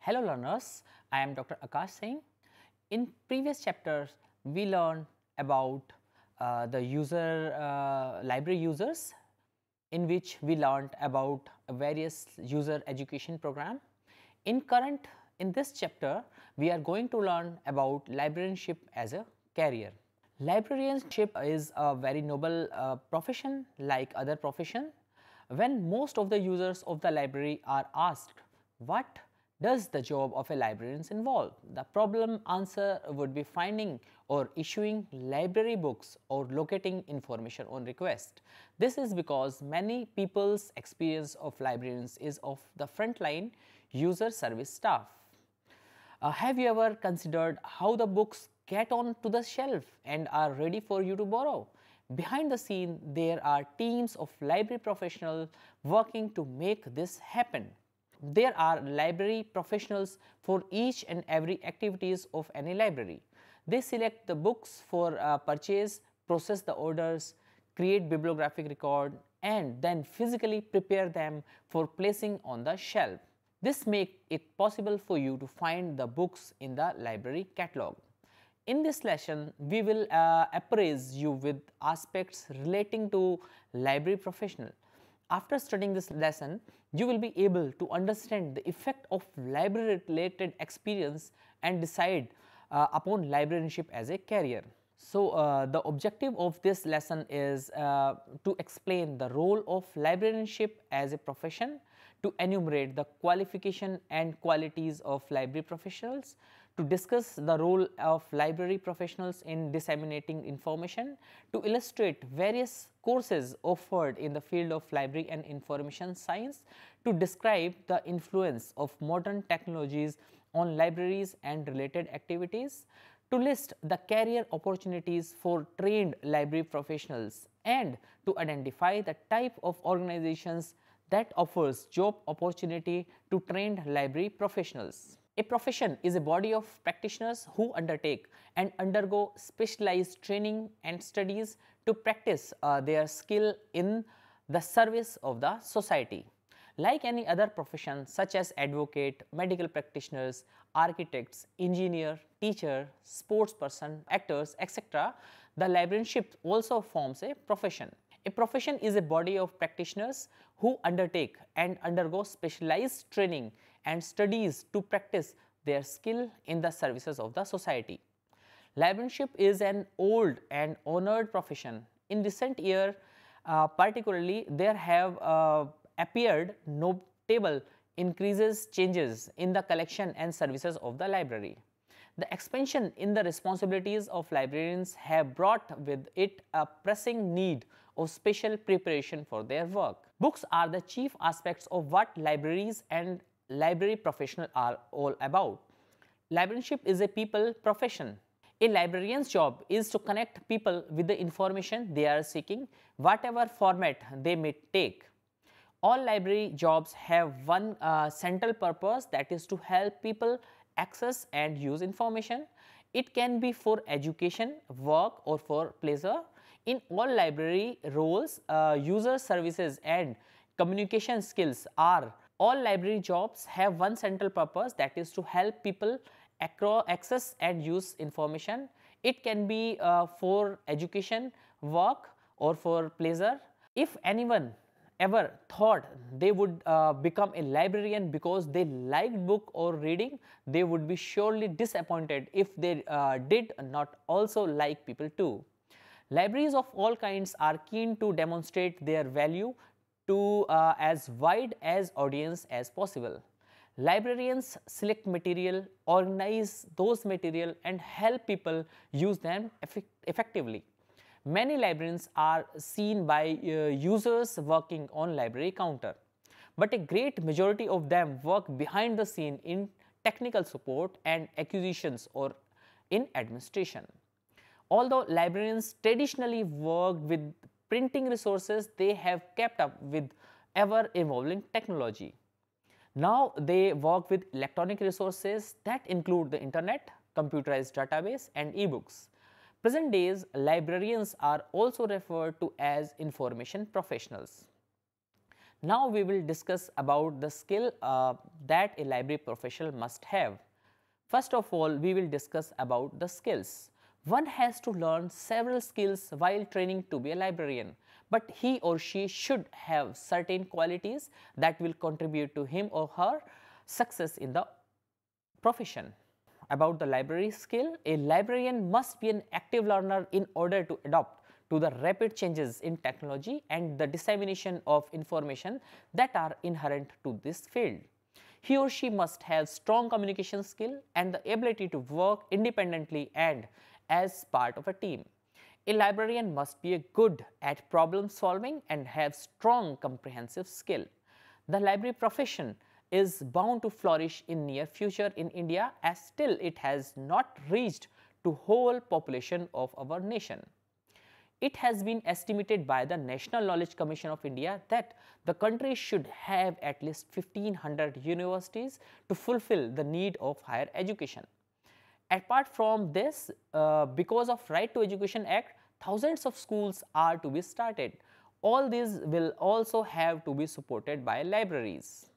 Hello learners, I am Dr. Akash Singh. In previous chapters, we learned about the library users, in which we learned about various user education program. In this chapter, we are going to learn about librarianship as a career. Librarianship is a very noble profession like other profession. When most of the users of the library are asked, what does the job of a librarian involve? The problem answer would be finding or issuing library books or locating information on request. This is because many people's experience of librarians is of the frontline user service staff. Have you ever considered how the books get onto the shelf and are ready for you to borrow? Behind the scene, there are teams of library professionals working to make this happen. There are library professionals for each and every activities of any library. They select the books for purchase, process the orders, create bibliographic record, and then physically prepare them for placing on the shelf. This makes it possible for you to find the books in the library catalog. In this lesson, we will appraise you with aspects relating to library professional. After studying this lesson, you will be able to understand the effect of library related experience and decide upon librarianship as a career. So, the objective of this lesson is to explain the role of librarianship as a profession, to enumerate the qualification and qualities of library professionals, to discuss the role of library professionals in disseminating information, to illustrate various courses offered in the field of library and information science, to describe the influence of modern technologies on libraries and related activities, to list the career opportunities for trained library professionals, and to identify the type of organizations that offers job opportunity to trained library professionals. A profession is a body of practitioners who undertake and undergo specialized training and studies to practice their skill in the service of the society. Like any other profession such as advocate, medical practitioners, architects, engineer, teacher, sports person, actors, etc., the librarianship also forms a profession. A profession is a body of practitioners who undertake and undergo specialized training and studies to practice their skill in the services of the society. Librarianship is an old and honored profession. In recent years, particularly, there have appeared notable changes in the collection and services of the library. The expansion in the responsibilities of librarians have brought with it a pressing need of special preparation for their work. Books are the chief aspects of what libraries and library professionals are all about. Librarianship is a people profession. A librarian's job is to connect people with the information they are seeking, whatever format they may take. All library jobs have one central purpose, that is to help people access and use information. It can be for education, work, or for pleasure. In all library roles, user services and communication skills are. All library jobs have one central purpose, that is to help people access and use information. It can be for education, work, or for pleasure. If anyone ever thought they would become a librarian because they liked book or reading, they would be surely disappointed if they did not also like people too. Libraries of all kinds are keen to demonstrate their value to as wide as audience as possible. Librarians select material, organize those material, and help people use them effectively. Many librarians are seen by users working on library counter, but a great majority of them work behind the scene in technical support and acquisitions or in administration. Although librarians traditionally worked with printing resources, they have kept up with ever evolving technology. Now they work with electronic resources that include the internet, computerized database, and e-books. Present days, librarians are also referred to as information professionals. Now we will discuss about the skill that a library professional must have. First of all, we will discuss about the skills. One has to learn several skills while training to be a librarian, but he or she should have certain qualities that will contribute to him or her success in the profession. About the library skill, a librarian must be an active learner in order to adapt to the rapid changes in technology and the dissemination of information that are inherent to this field. He or she must have strong communication skill and the ability to work independently and as part of a team. A librarian must be good at problem solving and have strong comprehensive skill. The library profession is bound to flourish in near future in India, as still it has not reached to whole population of our nation. It has been estimated by the National Knowledge Commission of India that the country should have at least 1500 universities to fulfill the need of higher education. Apart from this, because of Right to Education Act, thousands of schools are to be started. All these will also have to be supported by libraries.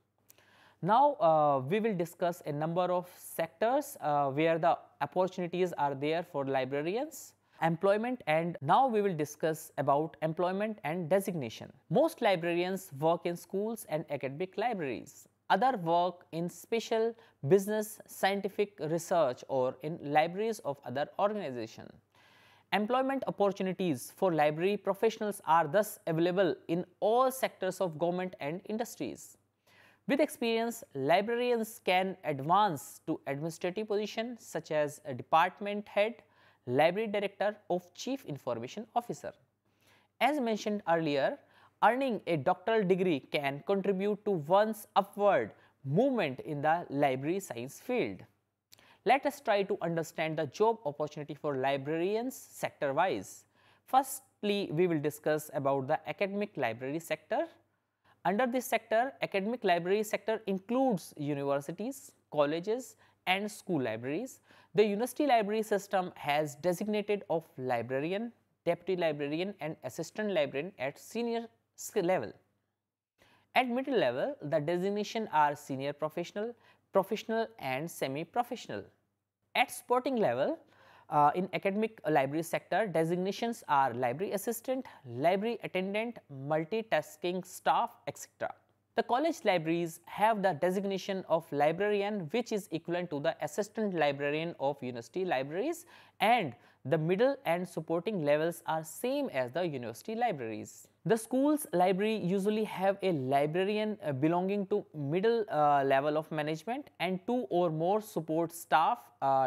Now, we will discuss a number of sectors where the opportunities are there for librarians. Employment, and now we will discuss about employment and designation. Most librarians work in schools and academic libraries. Other work in special business, scientific research or in libraries of other organizations. Employment opportunities for library professionals are thus available in all sectors of government and industries. With experience, librarians can advance to administrative positions such as a department head, library director or chief information officer. As mentioned earlier, earning a doctoral degree can contribute to one's upward movement in the library science field. Let us try to understand the job opportunity for librarians sector wise. Firstly, we will discuss about the academic library sector. Under this sector, academic library sector includes universities, colleges and school libraries. The university library system has designated of librarian, deputy librarian and assistant librarian at senior level. At middle level, the designation are senior professional, professional and semi-professional. At sporting level, in academic library sector, designations are library assistant, library attendant, multitasking staff, etc. The college libraries have the designation of librarian, which is equivalent to the assistant librarian of university libraries, and the middle and supporting levels are same as the university libraries. The school's library usually have a librarian belonging to middle level of management and 2 or more support staff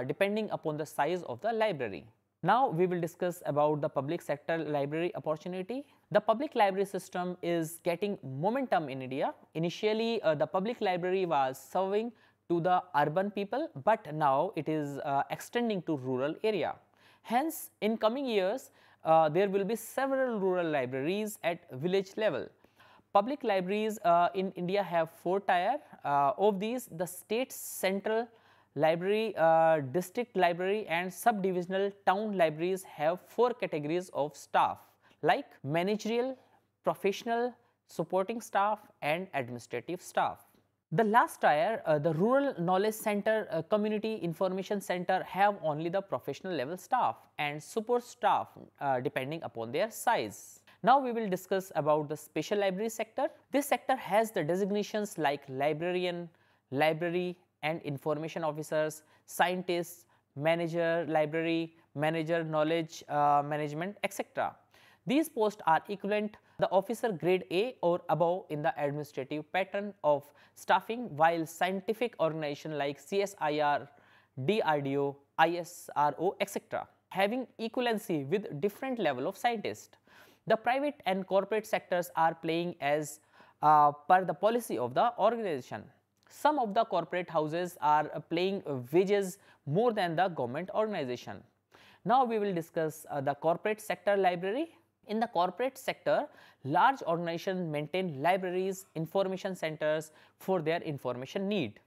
depending upon the size of the library. Now we will discuss about the public sector library opportunity. The public library system is getting momentum in India. Initially, the public library was serving to the urban people, but now it is extending to rural area. Hence, in coming years, there will be several rural libraries at village level. Public libraries in India have 4 tier. Of these, the state central library, district library and subdivisional town libraries have 4 categories of staff like managerial, professional, supporting staff and administrative staff. The last tier, the rural knowledge center, community information center have only the professional level staff and support staff depending upon their size. Now we will discuss about the special library sector. This sector has the designations like librarian, library and information officers, scientists, manager library, manager knowledge management, etc. These posts are equivalent the officer grade A or above in the administrative pattern of staffing, while scientific organization like CSIR, DRDO, ISRO, etc. having equivalency with different level of scientists. The private and corporate sectors are playing as per the policy of the organization. Some of the corporate houses are paying wages more than the government organization. Now we will discuss the corporate sector library. In the corporate sector, large organizations maintain libraries, information centers for their information need.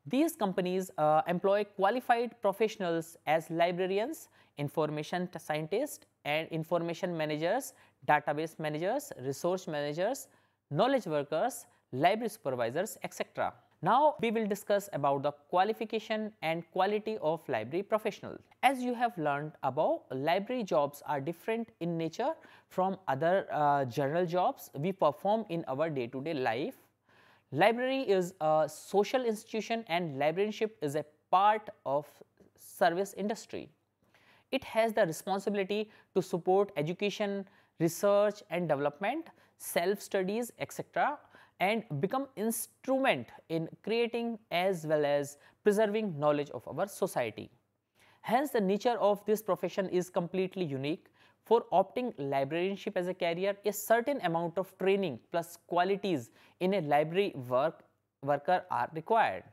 These companies employ qualified professionals as librarians, information scientists and information managers, database managers, resource managers, knowledge workers, library supervisors, etc. Now we will discuss about the qualification and quality of library professionals. As you have learned above, library jobs are different in nature from other general jobs we perform in our day-to-day life. Library is a social institution and librarianship is a part of service industry. It has the responsibility to support education, research and development, self-studies, etc., and become instrument in creating as well as preserving knowledge of our society. Hence, the nature of this profession is completely unique. For opting librarianship as a career, a certain amount of training plus qualities in a library worker are required.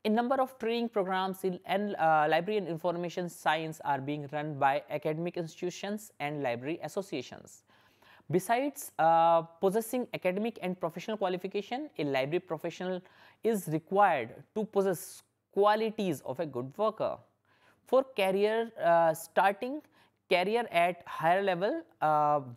A number of training programs in library and information science are being run by academic institutions and library associations. Besides possessing academic and professional qualification, a library professional is required to possess qualities of a good worker. For starting career at higher level,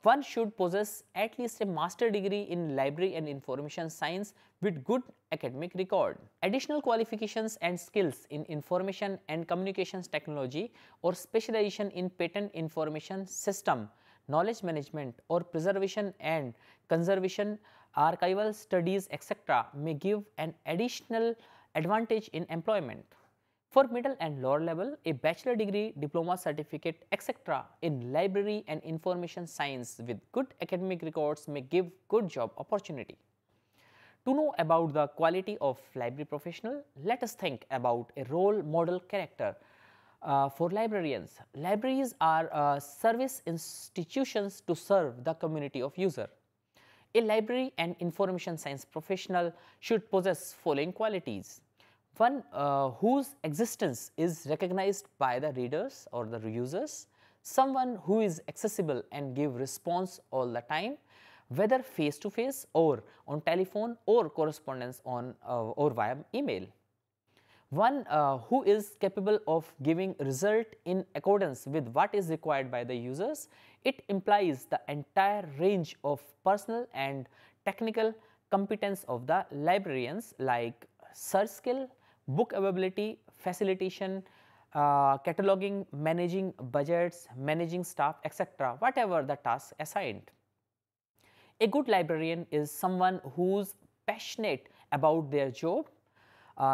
one should possess at least a master degree in library and information science with good academic record. Additional qualifications and skills in information and communications technology or specialization in patent information system, knowledge management or preservation and conservation, archival studies, etc. may give an additional advantage in employment. For middle and lower level, a bachelor degree, diploma certificate, etc. in library and information science with good academic records may give good job opportunity. To know about the quality of library professional, let us think about a role model character. For librarians, libraries are service institutions to serve the community of user. A library and information science professional should possess following qualities. One whose existence is recognized by the readers or the users, someone who is accessible and give response all the time, whether face to face or on telephone or correspondence on or via email. One who is capable of giving result in accordance with what is required by the users. It implies the entire range of personal and technical competence of the librarians like search skill, book availability, facilitation, cataloging, managing budgets, managing staff, etc., whatever the task assigned. A good librarian is someone who's passionate about their job.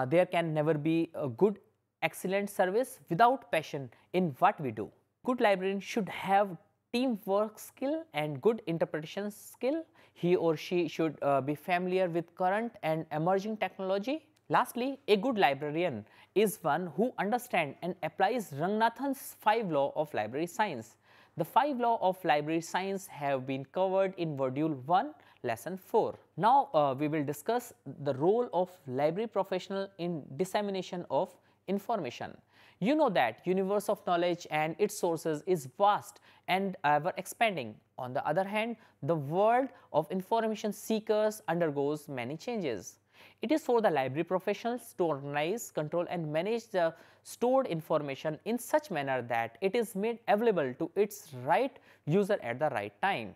There can never be a good, excellent service without passion in what we do. Good librarian should have teamwork skill and good interpretation skill. He or she should be familiar with current and emerging technology. Lastly, a good librarian is one who understands and applies Ranganathan's 5 laws of library science. The 5 laws of library science have been covered in module 1, lesson 4. Now we will discuss the role of library professional in dissemination of information. You know that universe of knowledge and its sources is vast and ever expanding. On the other hand, the world of information seekers undergoes many changes. It is for the library professionals to organize, control and manage the stored information in such manner that it is made available to its right user at the right time.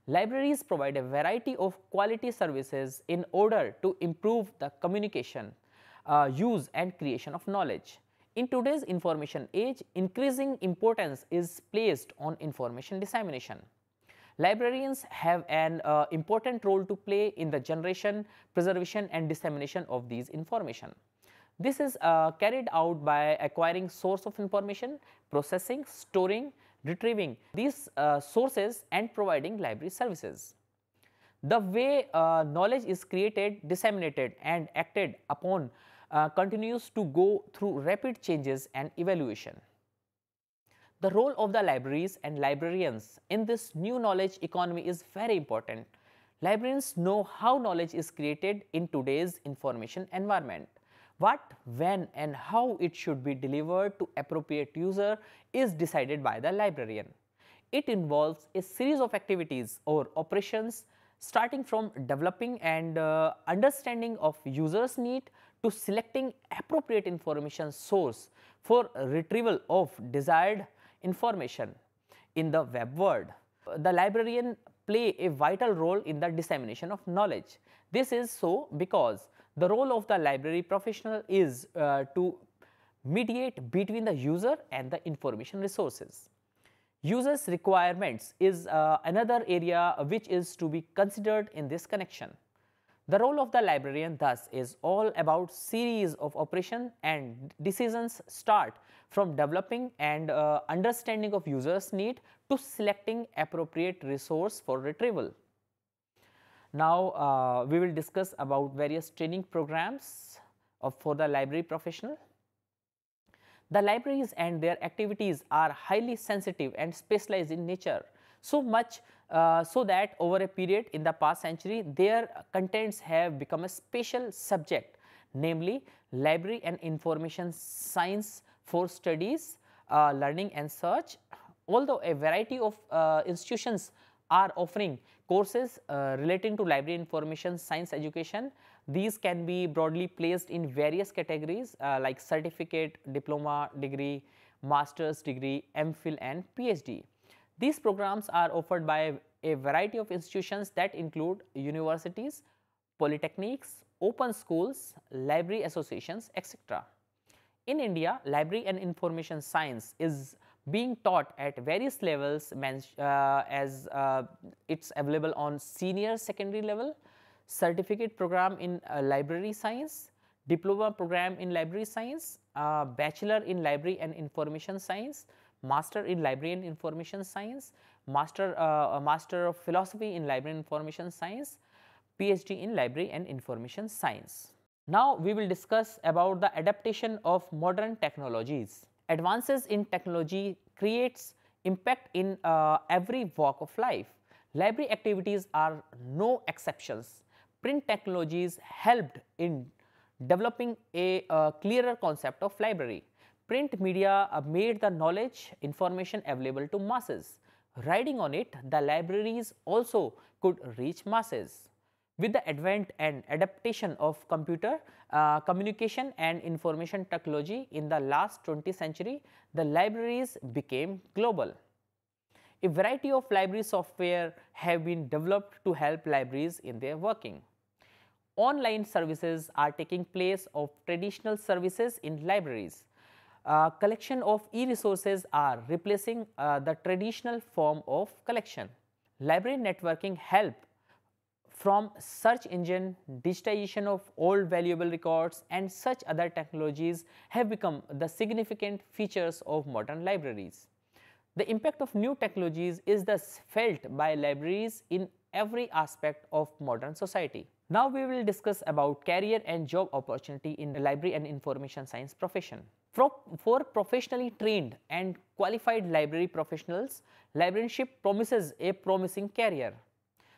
Libraries provide a variety of quality services in order to improve the communication, use and creation of knowledge. In today's information age, increasing importance is placed on information dissemination. Librarians have an important role to play in the generation, preservation and dissemination of these information. This is carried out by acquiring source of information, processing, storing, retrieving these sources and providing library services. The way knowledge is created, disseminated and acted upon continues to go through rapid changes and evaluation. The role of the libraries and librarians in this new knowledge economy is very important. Librarians know how knowledge is created in today's information environment. What, when and how it should be delivered to appropriate user is decided by the librarian. It involves a series of activities or operations starting from developing and understanding of users' need to selecting appropriate information source for retrieval of desired information in the web world. The librarian play a vital role in the dissemination of knowledge. This is so because the role of the library professional is to mediate between the user and the information resources. Users' requirements is another area which is to be considered in this connection. The role of the librarian thus is all about series of operation and decisions start from developing and understanding of users' need to selecting appropriate resource for retrieval. Now we will discuss about various training programs for the library professional. The libraries and their activities are highly sensitive and specialized in nature, so much so that over a period in the past century, their contents have become a special subject, namely library and information science for studies, learning and search. Although a variety of institutions are offering courses relating to library information science education, these can be broadly placed in various categories like certificate, diploma, degree, master's degree, MPhil and PhD. These programs are offered by a variety of institutions that include universities, polytechnics, open schools, library associations, etc. In India, library and information science is being taught at various levels as it's available on senior secondary level, certificate program in library science, diploma program in library science, bachelor in library and information science, master in library and information science, master of philosophy in library and information science, PhD in library and information science. Now we will discuss about the adaptation of modern technologies. Advances in technology creates impact in every walk of life. Library activities are no exceptions. Print technologies helped in developing a clearer concept of library. Print media made the knowledge, information available to masses. Riding on it, the libraries also could reach masses. With the advent and adaptation of computer, communication and information technology in the last 20th century, the libraries became global. A variety of library software have been developed to help libraries in their working. Online services are taking place of traditional services in libraries. Collection of e-resources are replacing the traditional form of collection. Library networking help from search engine, digitization of old valuable records and such other technologies have become the significant features of modern libraries. The impact of new technologies is thus felt by libraries in every aspect of modern society. Now we will discuss about career and job opportunity in the library and information science profession. For professionally trained and qualified library professionals, librarianship promises a promising career.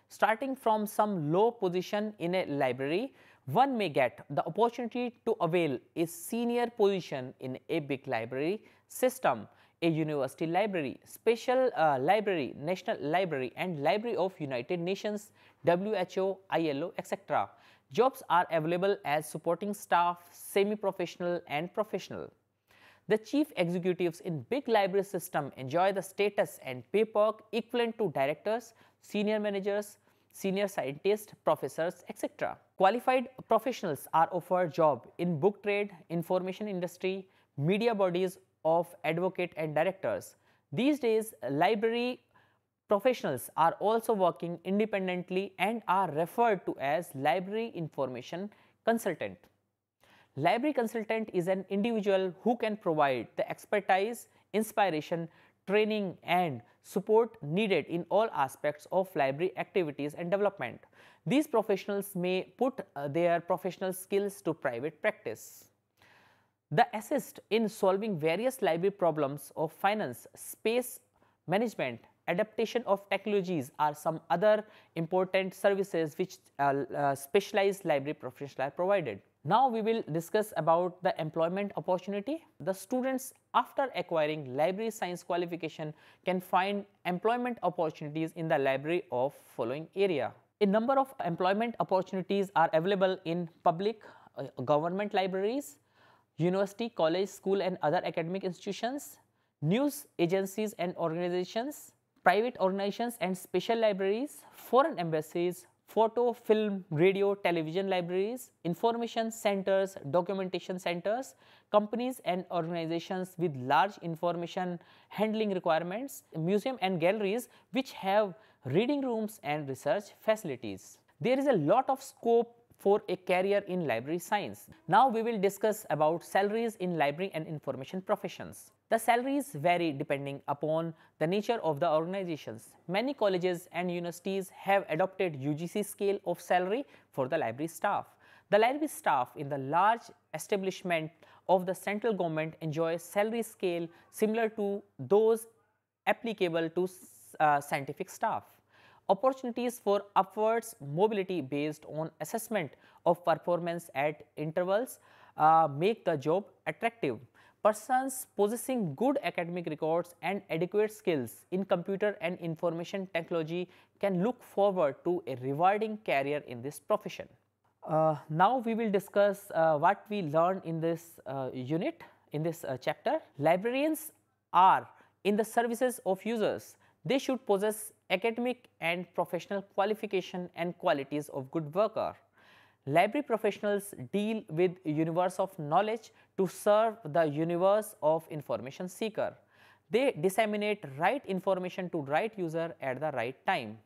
Starting from some low position in a library, one may get the opportunity to avail a senior position in a big library system, a university library, special library, national library and library of United Nations, WHO, ILO, etc. Jobs are available as supporting staff, semi-professional and professional. The chief executives in big library system enjoy the status and pay perk equivalent to directors, senior managers, senior scientists, professors, etc. Qualified professionals are offered job in book trade, information industry, media bodies of advocate and directors. These days, library professionals are also working independently and are referred to as library information consultant. Library consultant is an individual who can provide the expertise, inspiration, training and support needed in all aspects of library activities and development. These professionals may put their professional skills to private practice. They assist in solving various library problems of finance, space management, adaptation of technologies are some other important services which specialized library professionals are provided. Now we will discuss about the employment opportunity. The students after acquiring library science qualification can find employment opportunities in the library of following area. A number of employment opportunities are available in public government libraries, university, college, school and other academic institutions, news agencies and organizations, private organizations and special libraries, foreign embassies, photo, film, radio, television libraries, information centers, documentation centers, companies and organizations with large information handling requirements, museum and galleries which have reading rooms and research facilities. There is a lot of scope for a career in library science. Now we will discuss about salaries in library and information professions. The salaries vary depending upon the nature of the organizations. Many colleges and universities have adopted UGC scale of salary for the library staff. The library staff in the large establishment of the central government enjoy salary scale similar to those applicable to scientific staff. Opportunities for upwards mobility based on assessment of performance at intervals make the job attractive. Persons possessing good academic records and adequate skills in computer and information technology can look forward to a rewarding career in this profession. Now we will discuss what we learned in this unit, in this chapter. Librarians are in the services of users. They should possess academic and professional qualification and qualities of good worker. Library professionals deal with universe of knowledge to serve the universe of information seeker. They disseminate right information to right user at the right time.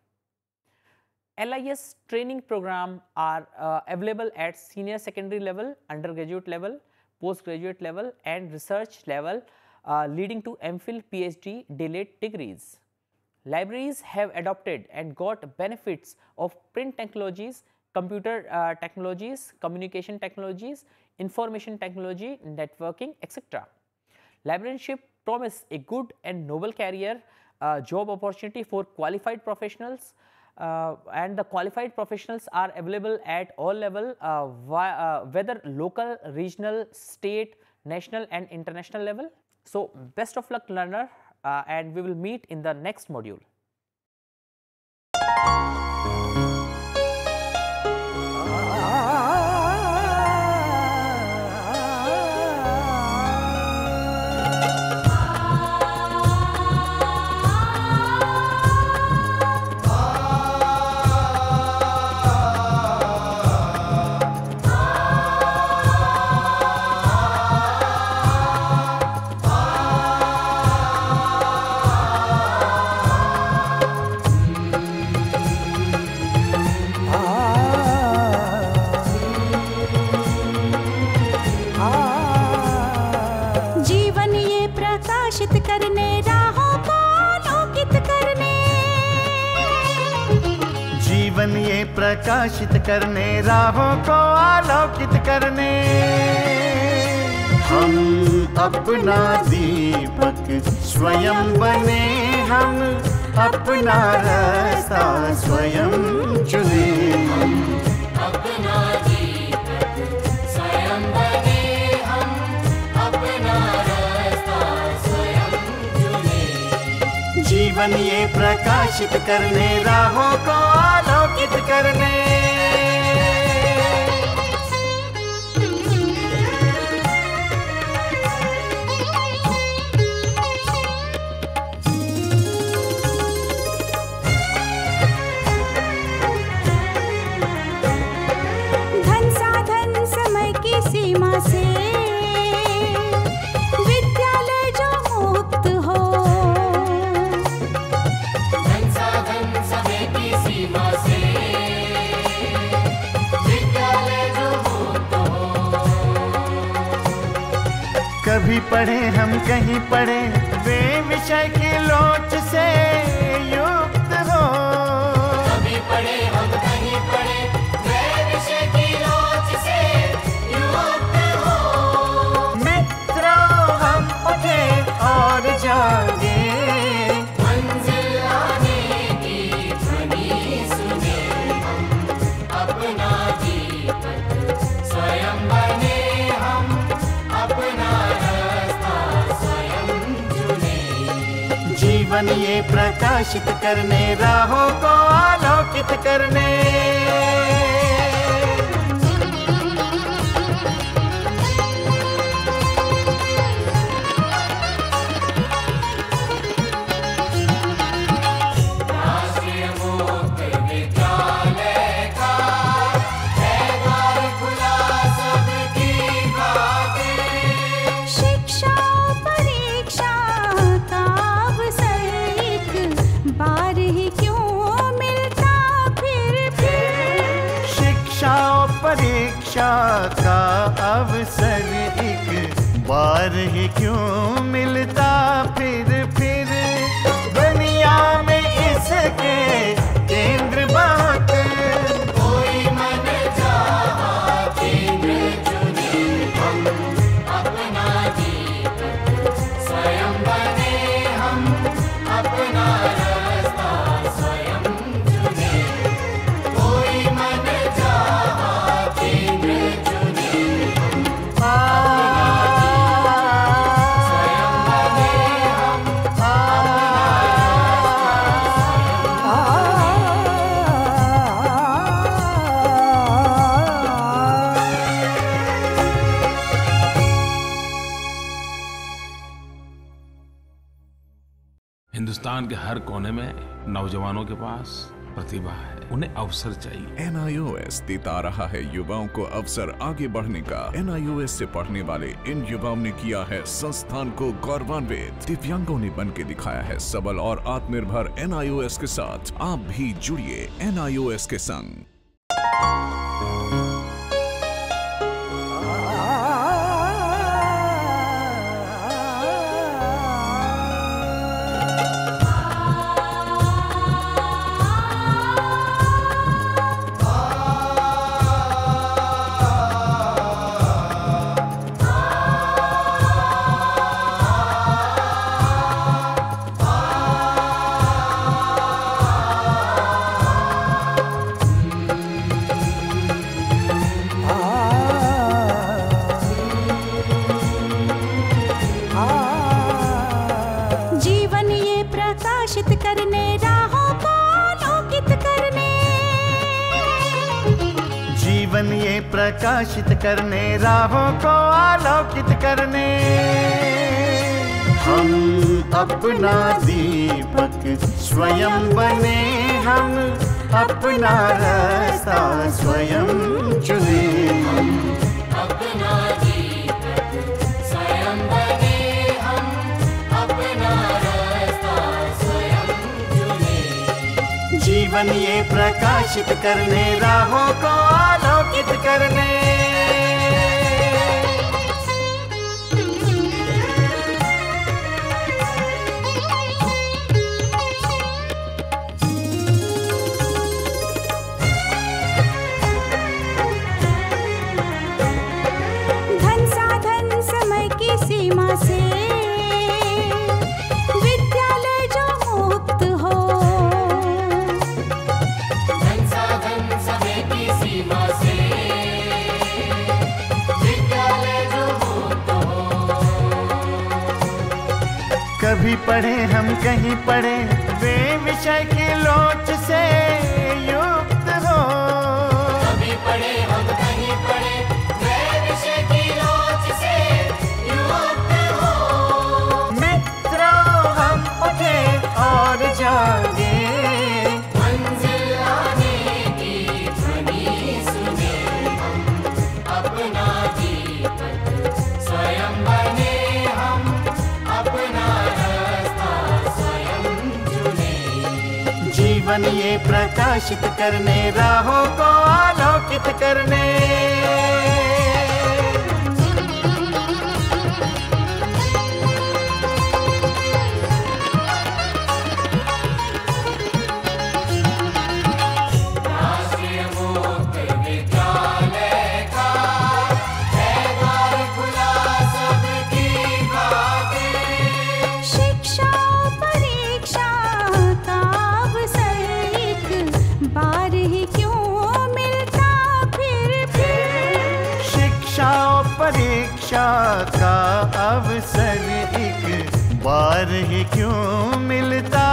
LIS training program are available at senior secondary level, undergraduate level, postgraduate level and research level leading to MPhil, PhD, delayed degrees. Libraries have adopted and got benefits of print technologies, computer technologies, communication technologies, information technology, networking, etc. Librarianship promise a good and noble career job opportunity for qualified professionals, and the qualified professionals are available at all level, whether local, regional, state, national and international level. So, best of luck learner, and we will meet in the next module. प्रकाशित करने राहों को आलोकित करने हम अपना दीपक स्वयं बने, हम अपना रास्ता स्वयं चुने। हम अपना दीपक स्वयं बने, हम अपना रास्ता स्वयं चुने। जीवन ये प्रकाशित करने राहों को आलोकित करने। धन साधन समय की सीमा से विद्यालय जो मुक्त हो, धन साधन समय की सीमा से विद्यालय जो मुक्त हो। कभी पढ़े हम कहीं पढ़े वे विषय की लोच से युक्त हो। कभी पढ़े हम कहीं पढ़े वे विषय की लोच से युक्त हो। मित्रों हम उठे और जागे, मंजिल आने की ध्वनि सुने। हम अपना दीपक स्वयं बने, हम अपना रास्ता स्वयं चुने। जीवन ये प्रकाशित करने राहों को आलोकित करने। बार ही क्यों मिलता फिर दुनिया में इसके केंद्र बहुत। कोई मन चाहा केंद्र चुने, हम अपना दीपक स्वयं बने, हम अपना रास्ता स्वयं चुने। कोई मन चाहा केंद्र चुने, हिंदुस्तान के हर कोने में नौजवानों के पास प्रतिभा है, उन्हें अवसर चाहिए। NIOS देता रहा है युवाओं को अवसर आगे बढ़ने का। NIOS से पढ़ने वाले इन युवाओं ने किया है संस्थान को गौरवान्वित। दिव्यांगों ने बन के दिखाया है सबल और आत्मनिर्भर। NIOS के साथ आप भी जुड़िए NIOS के संग। जीवन ये प्रकाशित करने, राहों को आलोकित करने, हम अपना दीपक स्वयं बने, हम अपना रास्ता स्वयं चुने। हम अपना दीपक स्वयं बने, हम अपना रास्ता स्वयं चुने। जीवन ये प्रकाशित करने, राहों को आलोकित करने, धन साधन समय की सीमा से विद्यालय जो मुक्त हो, धन साधन समय की सीमा से विद्यालय जो मुक्त हो। कभी पढ़े हम कहीं पढ़े, वे विषय की लोच से युक्त हो। कभी पढ़े हम कहीं पढ़े, वे विषय की लोच से युक्त हो। मित्रों हम उठे और जागे, मंजिल आने की ध्वनि सुने, हम अपना दीपक स्वयं बने, हम अपना रास्ता स्वयं चुने। जीवन ये प्रकाशित करने, राहों को आलोकित करने, राष्ट्रीय मुक्त विद्यालय का है द्वार खुला सबकी खातिर। शिक्षा परीक्षा का अवसर एक बार ही क्यों मिलता फिर। शिक्षा और परीक्षा का अवसर एक बार ही क्यों मिलता